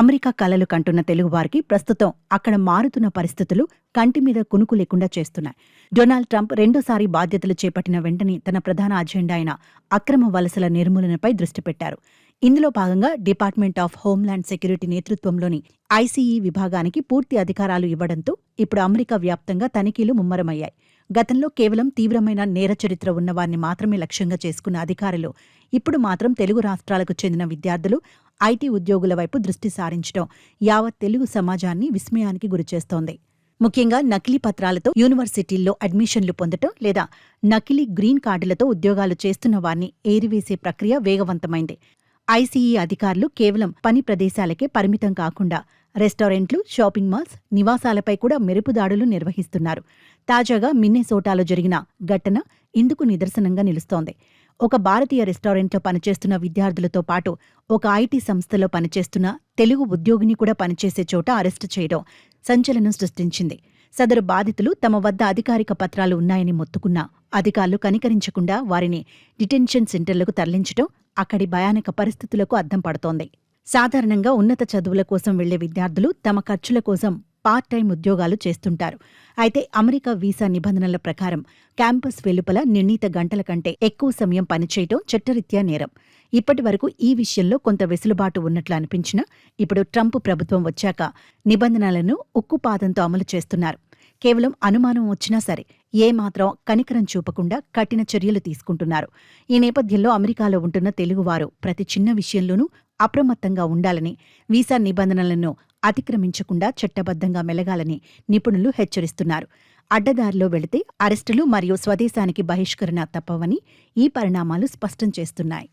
America కలలు కంటున్న తెలుగువారికి ప్రస్తుతం అక్కడ మారుతున్న పరిస్థితులు కంటి మీద కునుకు లేకుండా చేస్తున్నాయి. డొనాల్డ్ ట్రంప్ రెండోసారి బాధ్యతలు చేపట్టిన వెంటనే తన ప్రధాన అజెండా అయిన అక్రమ వలసల నిర్మూలనపై దృష్టి పెట్టారు. ఇందులో భాగంగా డిపార్ట్మెంట్ ఆఫ్ హోంల్యాండ్ సెక్యూరిటీ నేతృత్వంలోని ఐసీఈ విభాగానికి పూర్తి అధికారాలు ఇవ్వడంతో ఇప్పుడు అమెరికా వ్యాప్తంగా తనిఖీలు ముమ్మరమయ్యాయి. గతంలో కేవలం తీవ్రమైన నేర చరిత్ర ఉన్నవారిని మాత్రమే లక్ష్యంగా చేసుకున్న అధికారులు ఇప్పుడు మాత్రం తెలుగు రాష్ట్రాలకు చెందిన విద్యార్థులు, ఐటీ ఉద్యోగుల వైపు దృష్టి సారించడం యావత్ తెలుగు సమాజాన్ని విస్మయానికి గురిచేస్తోంది. ముఖ్యంగా నకిలీ పత్రాలతో యూనివర్సిటీల్లో అడ్మిషన్లు పొందటం లేదా నకిలీ గ్రీన్ కార్డులతో ఉద్యోగాలు చేస్తున్న వారిని ఏరివేసే ప్రక్రియ వేగవంతమైంది. ఐసీఈ అధికారులు కేవలం పని ప్రదేశాలకే పరిమితం కాకుండా రెస్టారెంట్లు, షాపింగ్ మాల్స్, నివాసాలపై కూడా మెరుపుదాడులు నిర్వహిస్తున్నారు. తాజాగా మిన్నెసోటాలో జరిగిన ఘటన ఇందుకు నిదర్శనంగా నిలుస్తోంది. ఒక భారతీయ రెస్టారెంట్లో పనిచేస్తున్న విద్యార్థులతో పాటు ఒక ఐటీ సంస్థలో పనిచేస్తున్న తెలుగు ఉద్యోగిని కూడా పనిచేసే చోట అరెస్టు చేయడం సంచలనం సృష్టించింది. సదరు బాధితులు తమ వద్ద అధికారిక పత్రాలు ఉన్నాయని మొత్తుకున్నా అధికారులు కనికరించకుండా వారిని డిటెన్షన్ సెంటర్లకు తరలించడం అక్కడి భయానక పరిస్థితులకు అద్దం పడుతోంది. సాధారణంగా ఉన్నత చదువుల కోసం వెళ్లే విద్యార్థులు తమ ఖర్చుల కోసం పార్ట్ టైం ఉద్యోగాలు చేస్తుంటారు. అయితే అమెరికా వీసా నిబంధనల ప్రకారం క్యాంపస్ వెలుపల నిర్ణీత గంటల కంటే ఎక్కువ సమయం పనిచేయటం చట్టరీత్యా నేరం. ఇప్పటి వరకు ఈ విషయంలో కొంత వెసులుబాటు ఉన్నట్లు అనిపించినా ఇప్పుడు ట్రంప్ ప్రభుత్వం వచ్చాక నిబంధనలను ఉక్కుపాదంతో అమలు చేస్తున్నారు. కేవలం అనుమానం వచ్చినా సరే ఏమాత్రం కనికరం చూపకుండా కఠిన చర్యలు తీసుకుంటున్నారు. ఈ నేపథ్యంలో అమెరికాలో ఉంటున్న తెలుగువారు ప్రతి చిన్న విషయంలోనూ అప్రమత్తంగా ఉండాలని, వీసా నిబంధనలను అతిక్రమించకుండా చట్టబద్ధంగా మెలగాలని నిపుణులు హెచ్చరిస్తున్నారు. అడ్డదారిలో వెళితే అరెస్టులు మరియు స్వదేశానికి బహిష్కరణ తప్పవని ఈ పరిణామాలు స్పష్టం చేస్తున్నాయి.